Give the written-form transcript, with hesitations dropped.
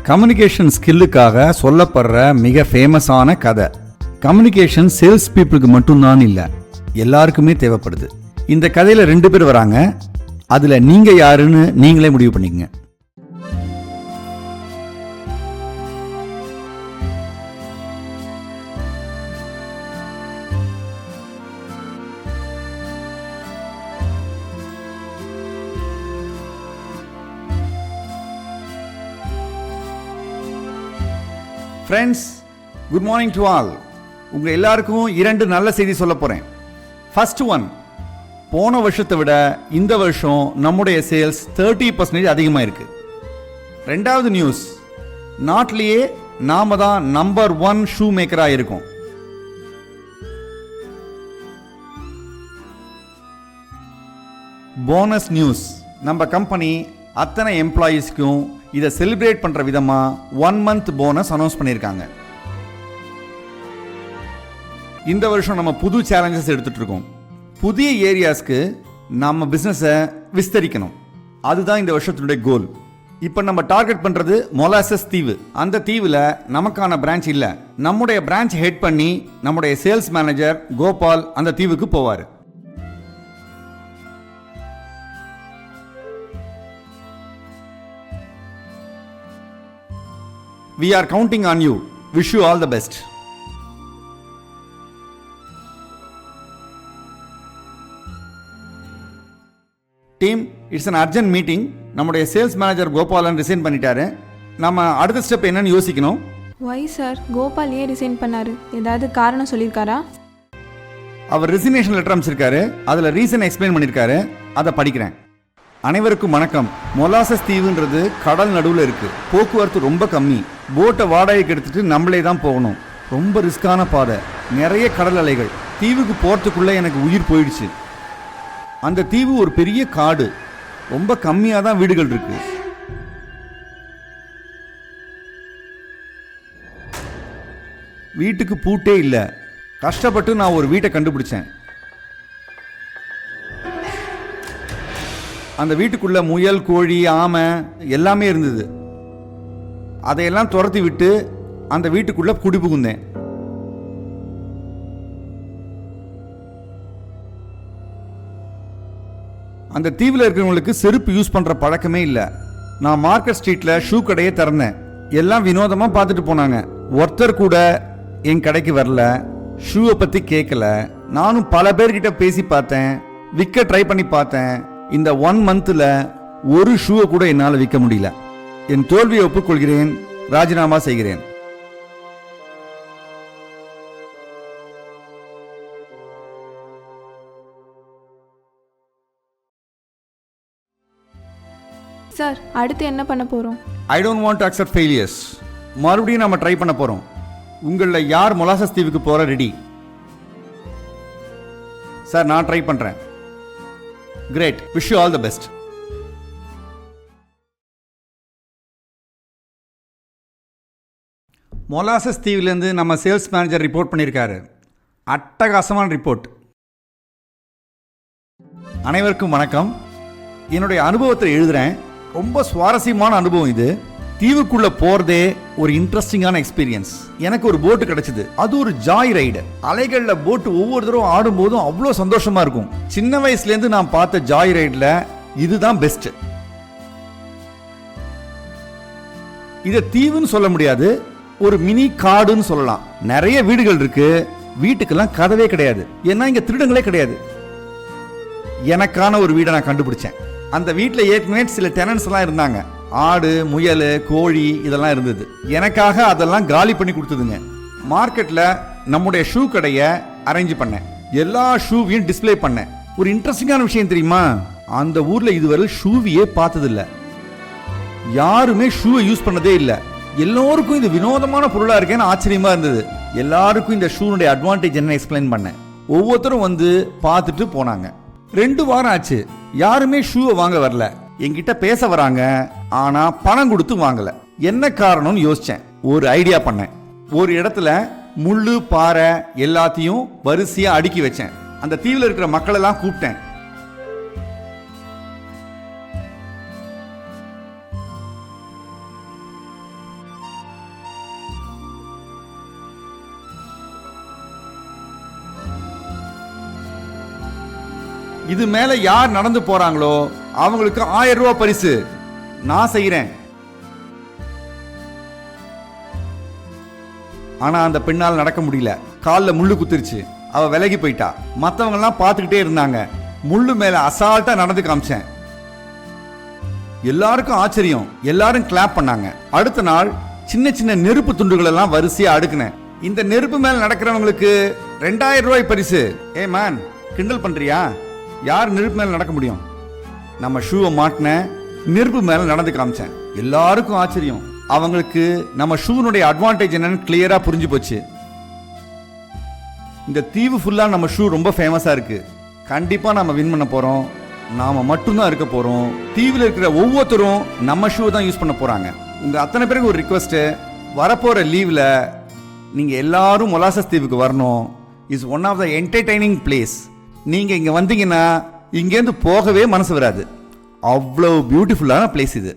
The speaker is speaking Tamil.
கம்யூனிகேஷன் ஸ்கில்லுக்காக சொல்லப்படுற மிக ஃபேமஸான கதை. கம்யூனிகேஷன் சேல்ஸ் பீப்புளுக்கு மட்டும்தான் இல்லை, எல்லாருக்குமே தேவைப்படுது. இந்த கதையில் 2 பேர் வராங்க. அதில் நீங்கள் யாருன்னு நீங்களே முடிவு பண்ணிக்கங்க. Friends, good morning to all. உங்கள் எல்லாருக்கும் 2 நல்ல செய்தி சொல்ல போகிறேன். ஃபர்ஸ்ட் ஒன், போன வருஷத்தை விட இந்த வருஷம் நம்முடைய சேல்ஸ் 30% அதிகமாக இருக்கு. 2வது நியூஸ், நாட்டிலேயே நாம தான் நம்பர் 1 ஷூ மேக்கராக இருக்கோம். போனஸ் நியூஸ், நம்ம கம்பெனி அத்தனை எம்ப்ளாயீஸ்க்கும் இதை செலிப்ரேட் பண்ற விதமா 1 month போனஸ் அனௌன்ஸ் பண்ணியிருக்காங்க. இந்த வருஷம் நம்ம புது சேலஞ்சஸ் எடுத்துட்டு இருக்கோம். புதிய ஏரியாஸ்க்கு நம்ம பிசினஸை விஸ்தரிக்கணும். அதுதான் இந்த வருஷத்தினுடைய கோல். இப்போ நம்ம டார்கெட் பண்றது மொலாசஸ் தீவு. அந்த தீவில் நமக்கான பிரான்ச் இல்லை. நம்முடைய பிரான்ச் ஹெட் பண்ணி நம்முடைய சேல்ஸ் மேனேஜர் கோபால் அந்த தீவுக்கு போவார். We are counting on you. Wish you all the best. Team, it's an urgent meeting. நம்முடைய சேல்ஸ் மேனேஜர் கோபாலன் ரிசைன் பண்ணிட்டாரு. நம்ம அடுத்த ஸ்டெப் என்னன்னு யோசிக்கணும். Why sir? கோபால் ஏன் ரிசைன் பண்ணாரு? ஏதாவது காரணம் சொல்லியிருக்காரா? அவர் ரிசிக்னேஷன் லெட்டர் அனுப்பிச்சிருக்காரு. அதில் ரீசன் எக்ஸ்பிளைன் பண்ணியிருக்காரு. அதை படிக்கிறேன். அனைவருக்கும் வணக்கம். மொலாசஸ் தீவுன்றது கடல் நடுவில் இருக்கு. போக்குவரத்து ரொம்ப கம்மி. போட்டை வாடகைக்கு எடுத்துட்டு நம்மளே தான் போகணும். ரொம்ப ரிஸ்கான பாதை, நிறைய கடல் அலைகள். தீவுக்கு போகிறதுக்குள்ளே எனக்கு உயிர் போயிடுச்சு. அந்த தீவு ஒரு பெரிய காடு. ரொம்ப கம்மியாக தான் வீடுகள் இருக்கு. வீட்டுக்கு பூட்டே இல்லை. கஷ்டப்பட்டு நான் ஒரு வீட்டை கண்டுபிடிச்சேன். அந்த வீட்டுக்குள்ள முயல், கோழி, ஆமை எல்லாமே இருந்தது. அதையெல்லாம் துரத்தி விட்டு அந்த வீட்டுக்குள்ள குடி புகுந்தேன். அந்த தீவில் இருக்கிறவங்களுக்கு செருப்பு யூஸ் பண்ற பழக்கமே இல்லை. நான் மார்க்கெட் ஸ்ட்ரீட்ல ஷூ கடையை திறந்தேன். எல்லாம் வினோதமா பார்த்துட்டு போனாங்க. ஒருத்தர் கூட என் கடைக்கு வரல, ஷூவை பத்தி கேட்கல. நானும் பல பேர்கிட்ட பேசி பார்த்தேன், விற்க ட்ரை பண்ணி பார்த்தேன். இந்த 1 monthல ஒரு ஷூவை கூட என்னால் விற்க முடியல. என் தோல்வியை ஒப்புக்கொள்கிறேன், ராஜினாமா செய்கிறேன். சார், அடுத்து என்ன பண்ண போறோம்? I don't want to accept failures. மறுபடியும் நம்ம ட்ரை பண்ண போறோம். உங்களில் யார் மொலாசஸ் தீவுக்கு போற ரெடி? சார், நான் ட்ரை பண்றேன். Great, wish you all the best. மொலாசஸ் தீவிலேருந்து நம்ம சேல்ஸ் மேனேஜர் ரிப்போர்ட் பண்ணியிருக்காரு. அட்டகாசமான ரிப்போர்ட். அனைவருக்கும் வணக்கம். என்னுடைய அனுபவத்தை எழுதுறேன். ரொம்ப சுவாரஸ்யமான அனுபவம் இது. தீவுக்குள்ள போறதே ஒரு இன்ட்ரெஸ்டிங்கான எக்ஸ்பீரியன்ஸ். எனக்கு ஒரு போட்டு கிடைச்சது. அது ஒரு ஜாய் ரைடு. அலைகள்ல போட்டு ஒவ்வொரு தடவை ஆடும் போதும் அவ்வளோ சந்தோஷமா இருக்கும். சின்ன வயசுல இருந்து நான் பார்த்த ஜாய் ரைட்ல இதுதான் பெஸ்ட். இத தீவுன்னு சொல்ல முடியாது, ஒரு மினி காடுன்னு சொல்லலாம். நிறைய வீடுகள் இருக்கு. வீட்டுக்கெல்லாம் கதவே கிடையாது. ஏன்னா இங்க திருடங்களே கிடையாது. எனக்கான ஒரு வீடை நான் கண்டுபிடிச்சேன். அந்த வீட்டில் ஏற்கனவே சில டெனன்ட்ஸ் எல்லாம் இருந்தாங்க. ஆடு, முயல், கோழி இதெல்லாம் இருந்தது. எனக்காக அதெல்லாம் காலி பண்ணி கொடுத்ததுங்க. மார்க்கெட்ல நம்முடைய ஷூ கடையை அரேஞ்ச் பண்ணேன். எல்லா ஷூவையும் டிஸ்பிளே பண்ணேன். ஒரு இன்ட்ரெஸ்டிங்கான விஷயம் தெரியுமா? அந்த ஊர்ல இதுவரை ஷூவையே பார்த்ததில்லை. யாருமே ஷூவை யூஸ் பண்ணதே இல்லை. எல்லோருக்கும் இது வினோதமான பொருளா இருக்கேன்னு ஆச்சரியமா இருந்தது. எல்லாருக்கும் இந்த ஷூனுடைய அட்வான்டேஜ் என்ன எக்ஸ்பிளைன் பண்ணேன். ஒவ்வொருத்தரும் வந்து பார்த்துட்டு போனாங்க. 2 வாரம் ஆச்சு. யாருமே ஷூவை வாங்க வரல. என்கிட்ட பேச வராங்க, ஆனா பணம் கொடுத்து வாங்கல. என்ன காரணம்னு யோசிச்சேன். ஒரு ஐடியா பண்ணேன். ஒரு இடத்துல முள்ளு, பாறை எல்லாத்தையும் வரிசையா அடுக்கி வச்சேன். அந்த தீவில் இருக்கிற மக்கள் எல்லாம் கூப்பிட்டேன். இது மேல யார் நடந்து போறாங்களோ அவங்களுக்கு 1000 ரூபாய் பரிசு. நான் செய்யறேன். ஆனா அந்த பெண்ணால் நடக்க முடியல. காலில் முள்ளு குத்திருச்சு. அவ விலகி போயிட்டா. மற்றவங்க எல்லாம் பார்த்துக்கிட்டே இருந்தாங்க. முள்ளு மேல அசால்ட்டா நடந்து காமிச்சேன். எல்லாருக்கும் ஆச்சரியம். எல்லாரும் கிளாப் பண்ணாங்க. அடுத்த நாள் சின்ன சின்ன நெருப்பு துண்டுகள் எல்லாம் வரிசையா அடுக்குனேன். இந்த நெருப்பு மேல நடக்கிறவங்களுக்கு 2000 ரூபாய் பரிசு. ஏ மேன், கிண்டல் பண்றியா? யார் நெருப்பு மேல நடக்க முடியும்? நம்ம ஷூவை மாட்டின நெருப்பு மேல நடந்து காமிச்சேன். எல்லாருக்கும் ஆச்சரியம். அவங்களுக்கு நம்ம ஷூனுடைய அட்வான்டேஜ் என்னன்னு கிளியரா புரிஞ்சு போச்சு. இந்த தீவு ஃபுல்லா நம்ம ஷூ ரொம்ப ஃபேமஸா இருக்கு. கண்டிப்பா நம்ம வின் பண்ண போறோம். நாம மட்டும்தான் இருக்க போறோம். தீவில் இருக்கிற ஒவ்வொருத்தரும் நம்ம ஷூ தான் யூஸ் பண்ண போறாங்க. உங்க அத்தனை பேருக்கு ஒரு ரிக்வெஸ்ட், வரப்போற லீவ்ல நீங்க எல்லாரும் மொலாசஸ் தீவுக்கு வரணும். Is one of the entertaining place. நீங்க இங்க வந்தீங்கன்னா இங்கேருந்து போகவே மனசு வராது. அவ்வளோ பியூட்டிஃபுல்லான பிளேஸ் இது.